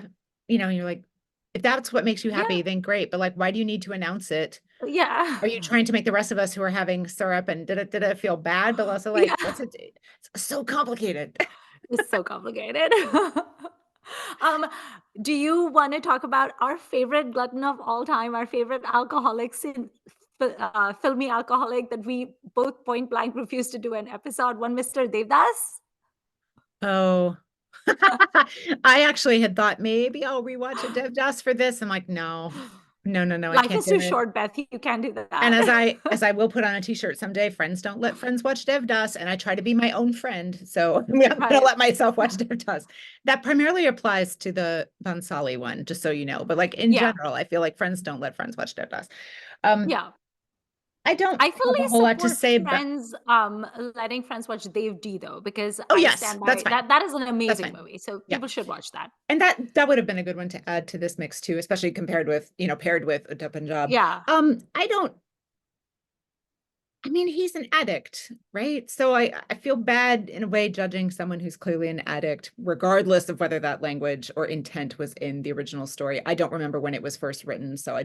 And you're like, if that's what makes you Yeah. happy, then great. But like, why do you need to announce it? Yeah. Are you trying to make the rest of us who are having syrup and did it feel bad, but also like, Yeah. what's it? It's so complicated. It's so complicated. um, do you want to talk about our favorite glutton of all time, our favorite alcoholics in filmy alcoholic that we both point blank refused to do an episode, one Mr. Devdas? Oh, I actually had thought maybe I'll rewatch a Devdas for this. I'm like, no, no, no, no, I Life can't is do too it. short, Beth. You can't do And that. as I will put on a t-shirt someday, friends don't let friends watch Devdas, and I try to be my own friend. So I'm gonna Right. let myself watch Devdas. That primarily applies to the Bansali one, just so you know. But like in Yeah. general, I feel like friends don't let friends watch Devdas. Um, Yeah. I don't I have a fully whole lot to support say, but friends letting friends watch Dave D though, because oh I yes, stand that's by fine. that. That is an That's amazing fine. movie. So Yeah. people should watch that. And that would have been a good one to add to this mix too, especially compared with, paired with Udta Punjab. Yeah. I don't I mean, he's an addict, right? So I feel bad in a way judging someone who's clearly an addict, regardless of whether that language or intent was in the original story. I don't remember when it was first written, so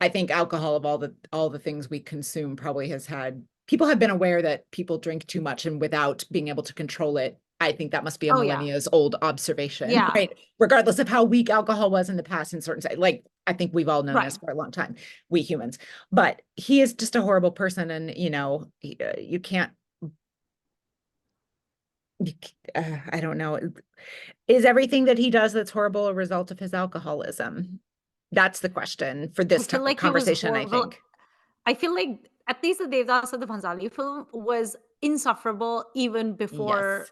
I think alcohol of all the things we consume probably has had people have been aware that people drink too much and without being able to control it. I think that must be a Oh yeah. millennia's old observation, Yeah. right? Regardless of how weak alcohol was in the past in certain like I think we've all known this Right. for a long time, we humans. But he is just a horrible person, and you can't. I don't know. Is everything that he does that's horrible a result of his alcoholism? That's the question for I this feel type of like he was conversation, I horrible. think. I feel like at least the Devdas of the Bhansali film was insufferable even before. Yes.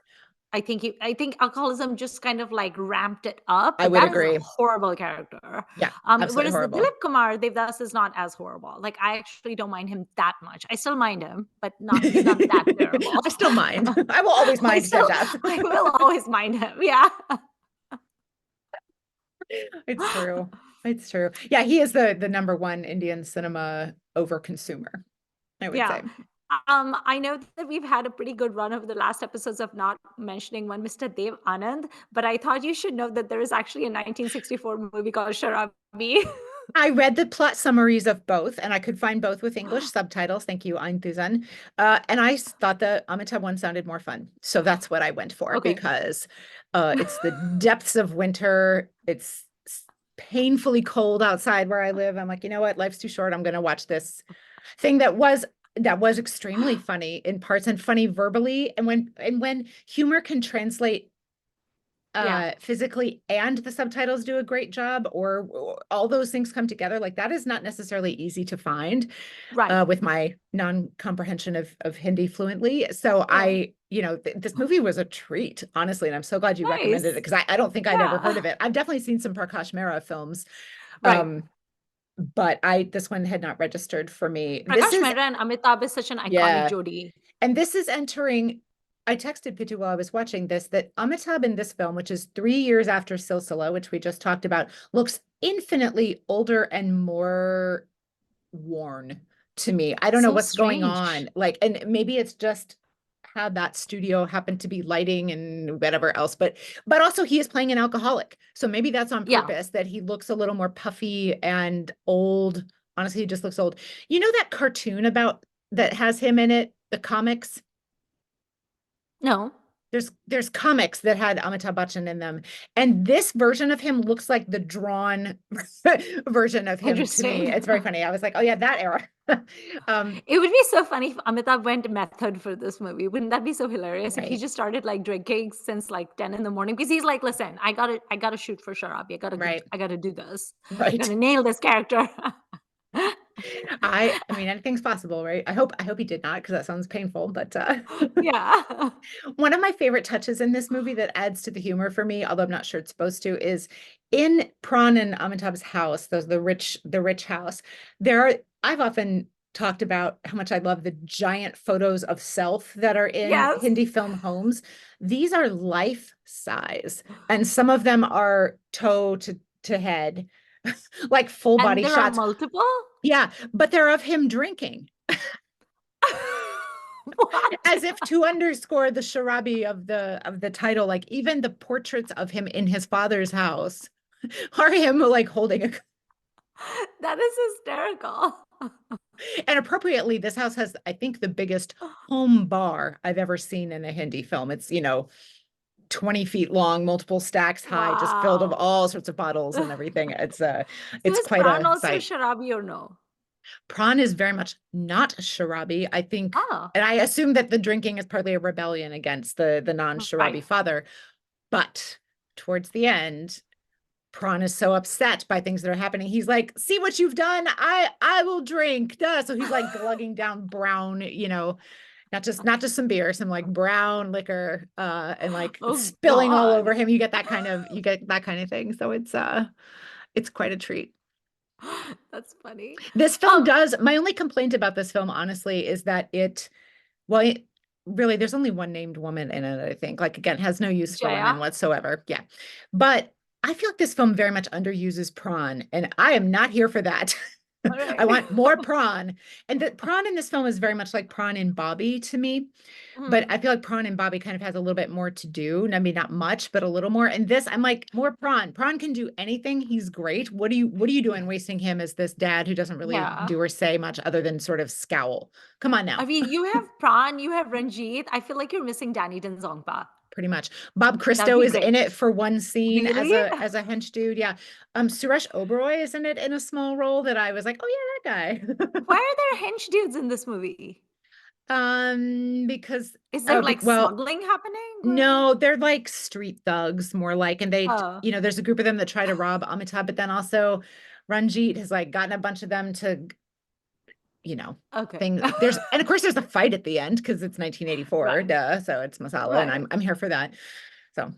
I think alcoholism just kind of like ramped it up, I but would that is a agree. horrible character. Yeah, absolutely Whereas the horrible. Dilip Kumar Devdas is not as horrible. Like I actually don't mind him that much. I still mind him, but not he's not that terrible. I still mind. I will always I mind still Devdas. I will always mind him. Yeah. It's true. It's true. Yeah, he is the number one Indian cinema overconsumer, I would Yeah. say. I know that we've had a pretty good run over the last episodes of not mentioning one Mr. Dev Anand, but I thought you should know that there is actually a 1964 movie called Sharaabi. I read the plot summaries of both, and I could find both with English subtitles. Thank you, Einthusen. And I thought the Amitabh one sounded more fun. So that's what I went for Okay. because it's the depths of winter. It's painfully cold outside where I live. I'm like, you know what? Life's too short. I'm going to watch this thing that was extremely funny in parts and funny verbally. And when humor can translate Yeah. physically and the subtitles do a great job, or all those things come together, like that is not necessarily easy to find Right. with my non-comprehension of Hindi fluently. So Yeah. this movie was a treat, honestly, and I'm so glad you recommended it Nice. because I don't think I'd ever heard Yeah. of it. I've definitely seen some Prakash Mehra films, Right. um, but this one had not registered for me. This Prakash is Mehra and Amitabh is such an iconic Yeah. jodi. And this is entering, I texted Pitu while I was watching this, that Amitabh in this film, which is 3 years after Silsila, which we just talked about, looks infinitely older and more worn to me. I don't know So what's going strange. on. Like, and maybe it's just how that studio happened to be lighting and whatever else, but also he is playing an alcoholic. So maybe that's on Yeah. purpose, that he looks a little more puffy and old. Honestly, he just looks old. You know that cartoon about that has him in it, the comics? No. There's comics that had Amitabh Bachchan in them, and this version of him looks like the drawn version of him to me. Interesting. It's very funny. I was like, oh yeah, that era. um, It would be so funny if Amitabh went method for this movie. Wouldn't that be so hilarious if he right, just started like drinking since like 10 in the morning? Because he's like, listen, I gotta shoot for Sharabi. right, I gotta do this. I right. gotta nail this character. I mean, anything's possible, right? I hope he did not, because that sounds painful. But Yeah. one of my favorite touches in this movie that adds to the humor for me, although I'm not sure it's supposed to, is in Pran and Amitabh's house, the rich house. I've often talked about how much I love the giant photos of self that are in Yes. Hindi film homes. These are life size, and some of them are toe to head, like full And body there are shots. multiple? Yeah, but they're of him drinking, What? as if to underscore the Sharaabi of the title. Like even the portraits of him in his father's house are him like holding a. That is hysterical. And appropriately, this house has, I think, the biggest home bar I've ever seen in a Hindi film. It's, 20 feet long, multiple stacks high, just filled with Wow. all sorts of bottles and everything. So It's is quite Pran a also sight. Sharaabi or no? Prawn is very much not Sharabi. I think, Oh, and I assume that the drinking is partly a rebellion against the right. non-Sharabi father. But towards the end, Prawn is so upset by things that are happening. He's like, "See what you've done? I will drink." Duh. So he's like glugging down brown, not just some beer, some like brown liquor, and like Oh spilling all over God. him. You get that kind of thing. So it's quite a treat. That's funny. This film Um, does, my only complaint about this film, honestly, is that really, there's only one named woman in it, I think. Like, again, has no use for women Jaya. whatsoever. Yeah. But I feel like this film very much underuses prawn, and I am not here for that. All right. I want more prawn. And the prawn in this film is very much like prawn in Bobby to me. But Mhm. I feel like prawn in Bobby kind of has a little bit more to do. I mean, not much, but a little more. And this, I'm like, more prawn. Prawn can do anything. He's great. What are you doing wasting him as this dad who doesn't really Yeah. do or say much other than sort of scowl? Come on I now. mean, you have Pran, you have Ranjit. I feel like you're missing Danny Denzongpa. Pretty much. Bob That would Christo be is in great. it for one scene as Really? a hench dude. Yeah. Suresh Oberoi is in it in a small role that I was like, oh yeah, that guy. Why are there hench dudes in this movie? Because Is there like well, smuggling happening or? no, they're like street thugs more like, and Oh, there's a group of them that try to rob Amitabh, but then also Ranjit has like gotten a bunch of them to, you know, okay. thing there's and of course there's a fight at the end because it's 1984, Right. duh, so it's masala and Right. I'm here for that. So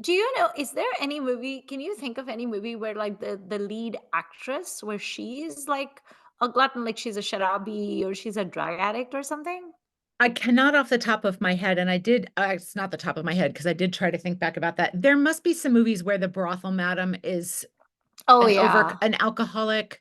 Do you know, is there any movie, can you think of any movie where like the lead actress where she's like a glutton, like she's a sharabi or she's a drug addict or something? I cannot off the top of my head, and I did, it's not the top of my head because I did try to think back about that. There must be some movies where the brothel madam is Oh yeah, an alcoholic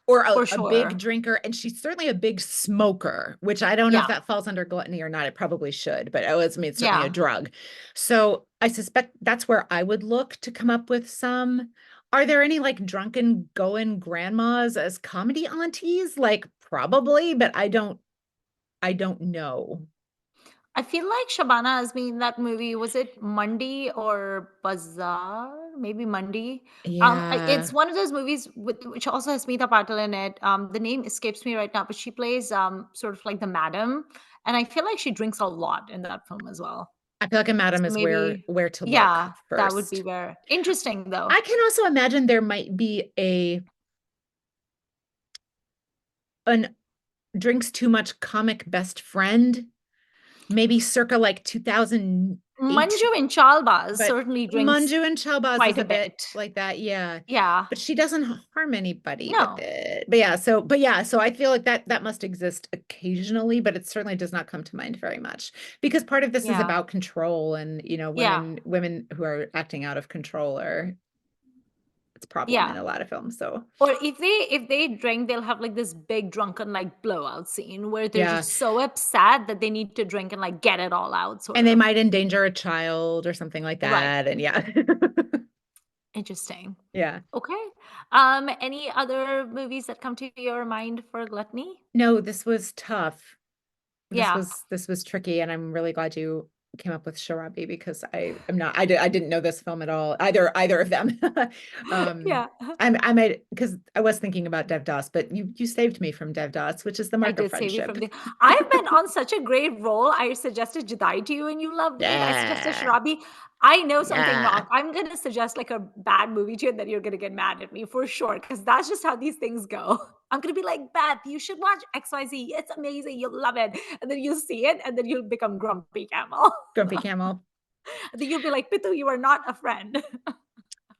or for a big sure. drinker, and she's certainly a big smoker, which I don't know if Yeah. that falls under gluttony or not. It probably should, but I mean, it's certainly a Yeah. drug. So I suspect that's where I would look to come up with some. Are there any like drunken going grandmas as comedy aunties? Like probably, but I don't know. I feel like Shabana Azmi in that movie, was it Mandi or Bazaar? Maybe Mandi. It's Yeah. one of those movies which also has Smita Patel in it. The name escapes me right now, but she plays sort of like the madam, and I feel like she drinks a lot in that film as well. I feel like a madam So is maybe, where to look yeah, that would be first. where. Interesting though. I can also imagine there might be an drinks too much comic best friend, maybe circa like 2008. Manju in Chalbaz But certainly drinks Manju and Chalbaz is quite a a bit bit. like that, yeah. Yeah. But she doesn't harm anybody with No. it. So I feel like that must exist occasionally, but it certainly does not come to mind very much because part of this is Yeah. about control and Yeah. women who are acting out of control are it's a problem in Yeah. a lot of films. So Or if they drink, they'll have like this big drunken like blowout scene where they're yeah. just so upset that they need to drink and like get it all out, sort And they of. might endanger a child or something like Right. that. And yeah. Interesting. Yeah. Okay. Any other movies that come to your mind for gluttony? No, this was tough. Yeah. This was tricky, and I'm really glad you came up with Sharabi because I didn't know this film at all, either of them. Yeah. I might because I was thinking about Devdas, but you saved me from Devdas, which is the I mark of did save you friendship. from the. I've been on such a great roll. I suggested Jadai to you and you loved it. I suggested Yeah. Sharabi. I know something Yeah. wrong. I'm gonna suggest like a bad movie to you, and then you're gonna get mad at me for sure. Because that's just how these things go. I'm gonna be like, Beth, you should watch XYZ. It's amazing. You'll love it. And then you'll see it, and then you'll become grumpy camel. Grumpy Camel. And then you'll be like, Pitu, you are not a friend.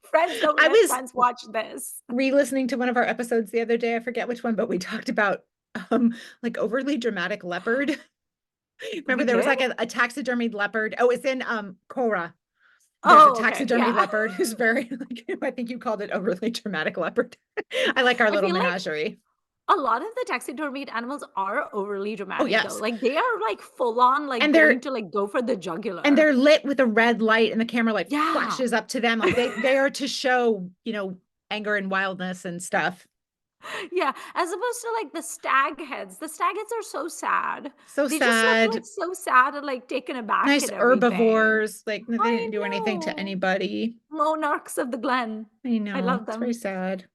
Friends don't I let was friends watch this. re-listening to one of our episodes the other day. I forget which one, but we talked about like overly dramatic leopard. We Remember there was did? like a taxidermied leopard. Oh, it's in Korra. There's a Oh, okay. taxidermy Yeah. leopard who's very like I think you called it overly dramatic leopard. I like our I little feel like menagerie. a lot of the taxidermied animals are overly Oh dramatic though. yes. Like they are like full on like And going to like go for the and jugular. they're lit with a red light and the camera like Yeah. flashes up to them. Like they are to show, anger and wildness and stuff. Yeah, as opposed to like the stag heads. The stag heads are so sad. So They just look like sad. so sad and like taken aback Nice and everything. herbivores. Like they I didn't do anything to know. anybody. Monarchs of the Glen. I I know. love It's very them. sad.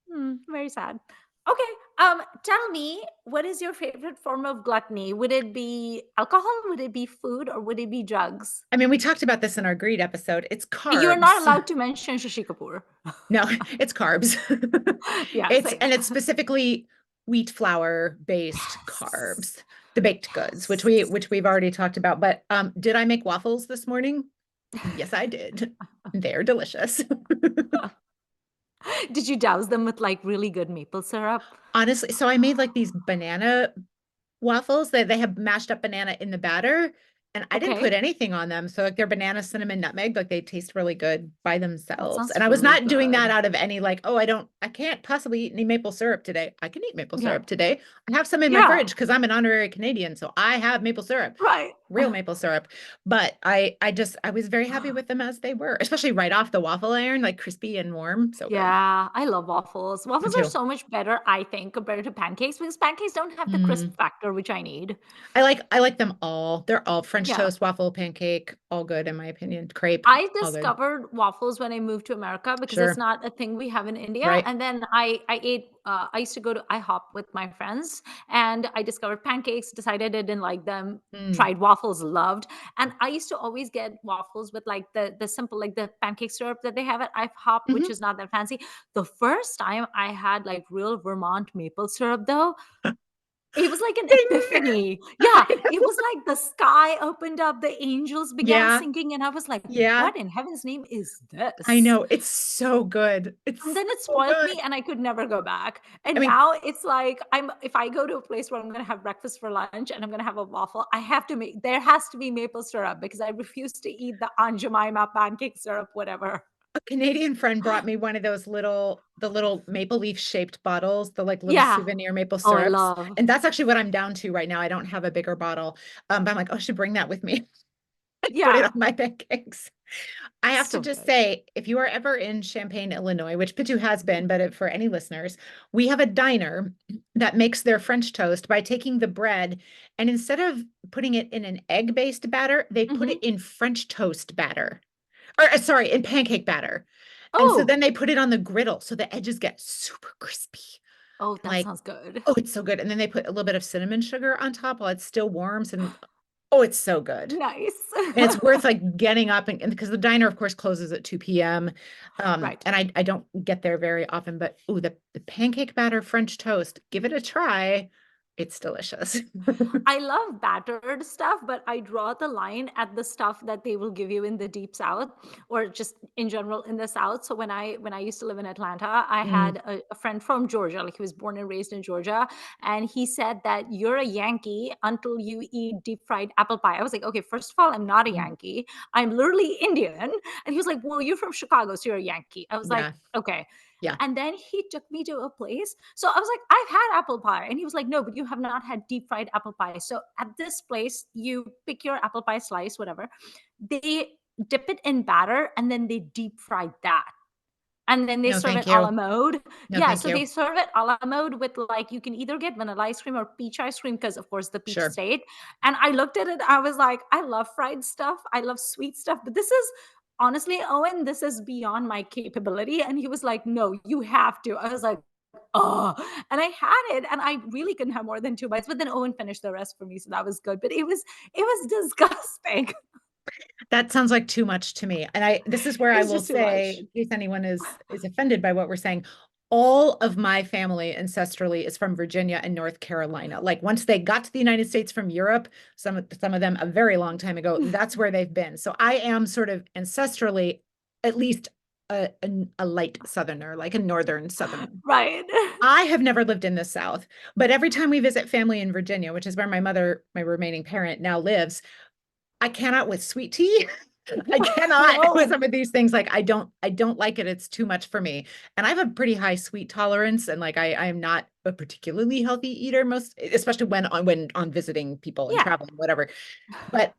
Very sad. Okay, tell me, what is your favorite form of gluttony? Would it be alcohol? Would it be food? Or would it be drugs? I mean, we talked about this in our greed episode. It's You're not carbs. allowed to mention Shashi Kapoor. No, it's carbs. Yeah, It's same. and it's specifically wheat flour based Yes. carbs, the baked goods, Yes. which we've already talked about. But did I make waffles this morning? Yes, I did. They're delicious. Did you douse them with like really good maple syrup? Honestly, so I made like these banana waffles. They have mashed up banana in the batter, and I didn't put Okay. anything on them. So like they're banana, cinnamon, nutmeg, like they taste really good by That themselves. And sounds I was really not doing that good. out of any like, oh, I can't possibly eat any maple syrup today. I can eat maple Yeah. syrup today. I have some in my Yeah. fridge because I'm an honorary Canadian, so I have maple syrup, Right. real maple syrup. But I was very happy with them as they were, especially right off the waffle iron, like crispy and warm. So good. Yeah, I love waffles. Me Waffles are too. so much better, I think, compared to pancakes because pancakes don't have the crisp Mm. factor which I need. I like them all. They're all French Yeah. toast, waffle, pancake, all good in my opinion. Crepe, I all good. discovered waffles when I moved to America because it's Sure. not a thing we have in India. Right. And then I ate. I used to go to IHOP with my friends, and I discovered pancakes. Decided I didn't like them. Mm. Tried waffles, loved. And I used to always get waffles with like the simple like the pancake syrup that they have at IHOP, which Mhm. is not that fancy. The first time I had like real Vermont maple syrup though, it was like an Ding. epiphany. Yeah, I it know. was like the sky opened up, the angels began Yeah. singing, and I was like, Yeah. "What in heaven's name is I this?" know. It's so good. And It's then it so spoiled good. me, and I could never go back. I And mean, now it's like I'm if I go to a place where I'm gonna have breakfast for lunch and I'm gonna have a waffle, I have to make there has to be maple syrup because I refuse to eat the Aunt Jemima pancake syrup, whatever. a Canadian friend brought me one of those the little maple leaf shaped bottles, the like little Yeah. souvenir maple Oh, I syrups. love. And that's actually what I'm down to right now. I don't have a bigger bottle. But I'm like, oh, I should bring that with me. Put it on Yeah. my pancakes. I have to So just good. say, if you are ever in Champaign, Illinois, which Pitu has been, but for any listeners, we have a diner that makes their French toast by taking the bread and instead of putting it in an egg-based batter, they put it Mhm. in French toast batter. Or sorry, in pancake batter. And so Oh. then they put it on the griddle so the edges get super crispy. Oh, And that like, sounds good. oh, it's so good. And then they put a little bit of cinnamon sugar on top while it's still warm. And oh, it's so good. Nice. And it's worth like getting up and because the diner, of course, closes at 2 p.m. Right. And I don't get there very often, but ooh, the pancake batter French toast, give it a try. It's delicious. I love battered stuff, but I draw the line at the stuff that they will give you in the deep south or just in general in the south. So when I used to live in Atlanta, I Mm, had a friend from Georgia, like he was born and raised in Georgia, and he said that you're a Yankee until you eat deep fried apple pie. I was like, okay, first of all, I'm not a mm, Yankee. I'm literally Indian. And he was like, well, you're from Chicago, so you're a Yankee. I was like, yeah, okay. yeah. And then he took me to a place. So I was like, I've had apple pie. And he was like, no, but you have not had deep fried apple pie. So at this place, you pick your apple pie slice, whatever. They dip it in batter and then they deep fry that. And then they No, serve thank it a la you. mode. No, Yeah. thank So you. they serve it a la mode with like, you can either get vanilla ice cream or peach ice cream because, of course, the peach Sure. state. And I looked at it, I was like, I love fried stuff. I love sweet stuff. But this is honestly, Owen, this is beyond my capability. And he was like, no, you have to. I was like, oh, and I had it and I really couldn't have more than 2 bites, but then Owen finished the rest for me. So that was good. But it was disgusting. That sounds like too much to me. And this is where I It's will just too say, much. in case anyone is offended by what we're saying, all of my family ancestrally is from Virginia and North Carolina. Like once they got to the United States from Europe, some of them a very long time ago, that's where they've been. So I am sort of ancestrally at least a light southerner, like a northern southerner. Right. I have never lived in the South, but every time we visit family in Virginia, which is where my remaining parent now lives, I cannot with sweet tea. I cannot with No. some of these things. Like I don't like it. It's too much for me. And I have a pretty high sweet tolerance. And like I am not a particularly healthy eater most, especially when on visiting people and Yeah. traveling, whatever. But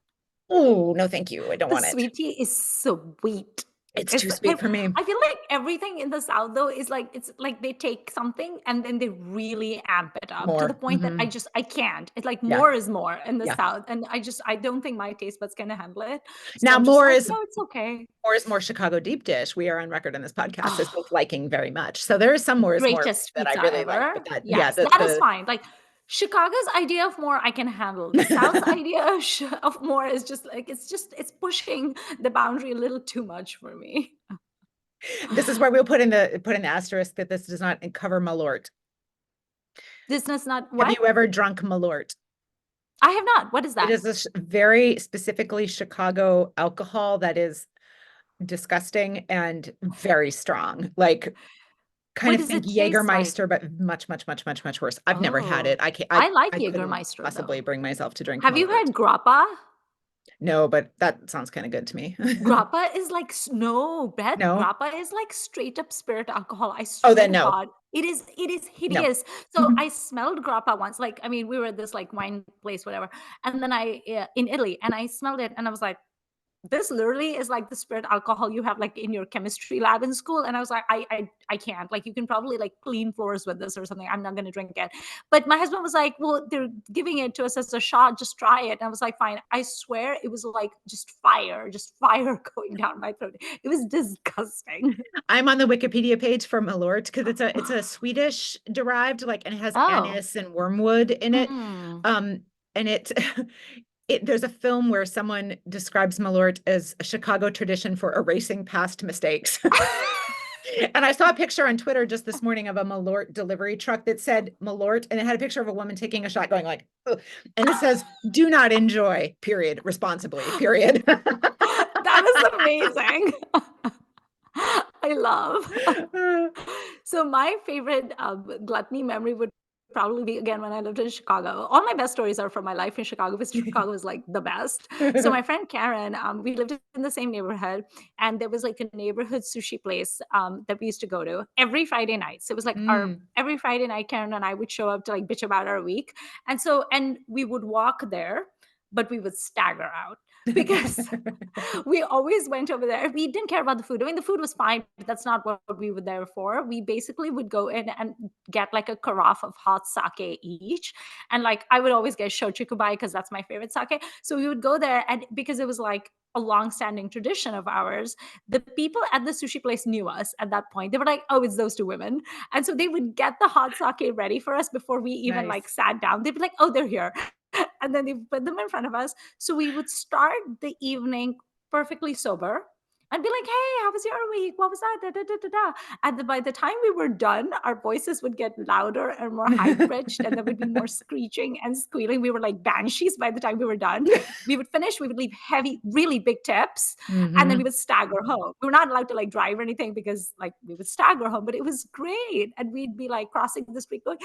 oh no, thank you. I don't The want it. sweet tea is sweet. It's It's too sweet for me. I feel like everything in the South though is like it's like they take something and then they really amp it up to the More. point that I can't. It's like Yeah. more is more in the Yeah. South, and I don't think my taste buds can handle it. So Now I'm just like, no, it's okay. more Chicago deep dish. We are on record in this podcast as both Oh, liking very much. So there is some more is more greatest that I pizza really like, ever. but that yeah, Yes, that is fine. Like Chicago's idea of more I can handle. The South's idea of, of more is just like it's pushing the boundary a little too much for me. this is where we'll put in the asterisk that this does not cover Malort. This is not Have what? you ever drunk Malort? I have not. What is It that? is a very specifically Chicago alcohol that is disgusting and very strong. Like kind What of does think it taste like? Jägermeister, but much, much, much, much, much worse. I've never had Oh, it. I can't, I like I couldn't Jägermeister possibly though. bring myself to drink Have you Malort. had grappa? No, but that sounds kind of good to me. Grappa is like no, Beth. No? Grappa is like straight up spirit alcohol. I Oh, swear then to no. God, it is No. hideous. So I smelled grappa once. Like I mean, we were at this like wine place, whatever, and then I in Italy, and I smelled it, and I was like, this literally is like the spirit alcohol you have like in your chemistry lab in school. And I was like, I can't. Like you can probably like clean floors with this or something. I'm not gonna drink it. But my husband was like, well, they're giving it to us as a shot, just try it. And I was like, fine. I swear it was like just fire going down my throat. It was disgusting. I'm on the Wikipedia page for Malort because it's a Swedish derived, like, and it has Oh. anise and wormwood in it. Mm. And it there's a film where someone describes Malort as a Chicago tradition for erasing past mistakes. And I saw a picture on Twitter just this morning of a Malort delivery truck that said Malort, and it had a picture of a woman taking a shot going like, ugh. And it says, do not enjoy, period, responsibly, period. That is amazing. I love. So my favorite gluttony memory would probably be again when I lived in Chicago. All my best stories are from my life in Chicago because Chicago is like the best. So my friend Karen, we lived in the same neighborhood, and there was like a neighborhood sushi place that we used to go to every Friday night. So it was like our Mm. every Friday night, Karen and I would show up to like bitch about our week, and we would walk there, but we would stagger out because we always went over there. We didn't care about the food. I mean, the food was fine, but that's not what we were there for. We basically would go in and get like a carafe of hot sake each. And like I would always get shochikubai because that's my favorite sake. So we would go there, and because it was like a long-standing tradition of ours, the people at the sushi place knew us at that point. They were like, oh, it's those two women. And so they would get the hot sake ready for us before we even like Nice. sat down. They'd be like, oh, they're here. And then they put them in front of us. So we would start the evening perfectly sober. I'd be like, "Hey, how was your week? What was that?" Da, da, da, da, da. And by the time we were done, our voices would get louder and more high pitched, and there would be more screeching and squealing. We were like banshees by the time we were done. We would finish. We would leave heavy, really big tips, and then we Mhm. would stagger home. We were not allowed to like drive or anything because like we would stagger home, but it was great. And we'd be like crossing the street, going,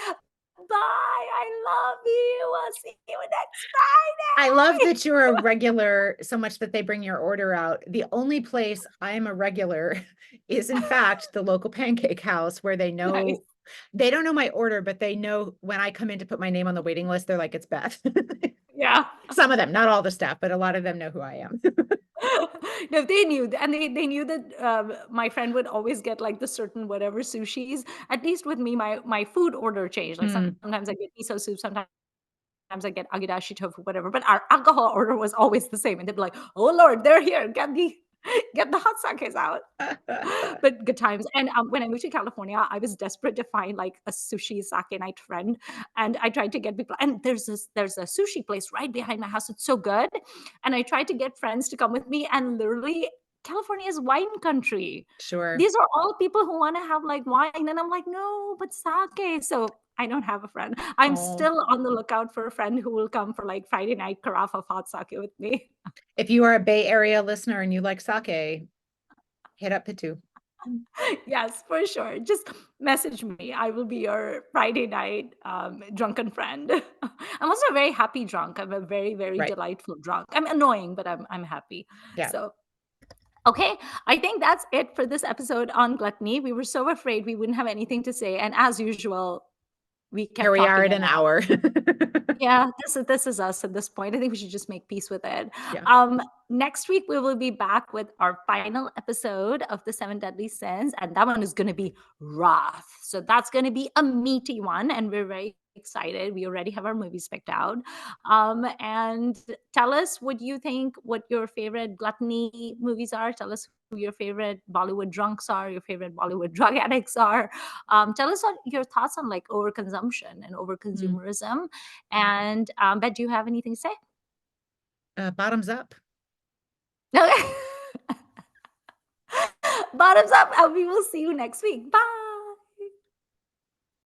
"Bye, I love you. I'll see you next I love Friday." that you're a regular so much that they bring your order out. The only place I'm a regular is, in fact, the local pancake house where they Nice. know they don't know my order, but they know when I come in to put my name on the waiting list, they're like, it's Beth. Yeah. Some of them, not all the staff, but a lot of them know who I am. No, they knew, and they knew that my friend would always get like the certain whatever sushis. At least with me, my food order changed. Like Mm. sometimes I get miso soup, sometimes I get agedashi tofu, whatever. But our alcohol order was always the same, and they'd be like, "Oh Lord, they're here! Get the hot sakes out." But good times. And when I moved to California, I was desperate to find like a sushi sake night friend, and I tried to get people. And there's a sushi place right behind my house. It's so good, and I tried to get friends to come with me. And literally, California is wine country. Sure. These are all people who want to have like wine, and I'm like, no, but sake. So I don't have a friend. I'm Oh, still on the lookout for a friend who will come for like Friday night carafe of hot sake with me. if you are a Bay Area listener and you like sake, hit up Pitu. Yes, for sure. Just message me. I will be your Friday night drunken friend. I'm also a very happy drunk. I'm a very, very Right. delightful drunk. I'm annoying, but I'm happy. Yeah. So okay, I think that's it for this episode on gluttony. We were so afraid we wouldn't have anything to say, and as usual, we Here kept we are talking at an about. hour. Yeah, this is us at this point. I think we should just make peace with it. Yeah. Next week we will be back with our final episode of the Seven Deadly Sins, and that one is going to be Wrath. So that's going to be a meaty one, and we're very excited. We already have our movies picked out. And tell us what you think, what your favorite gluttony movies are. Tell us who your favorite Bollywood drunks are, your favorite Bollywood drug addicts are. Tell us your thoughts on like overconsumption and Mm. overconsumerism. And Bet, do you have anything to say? Bottoms up. Okay. Bottoms up, and we will see you next week. Bye.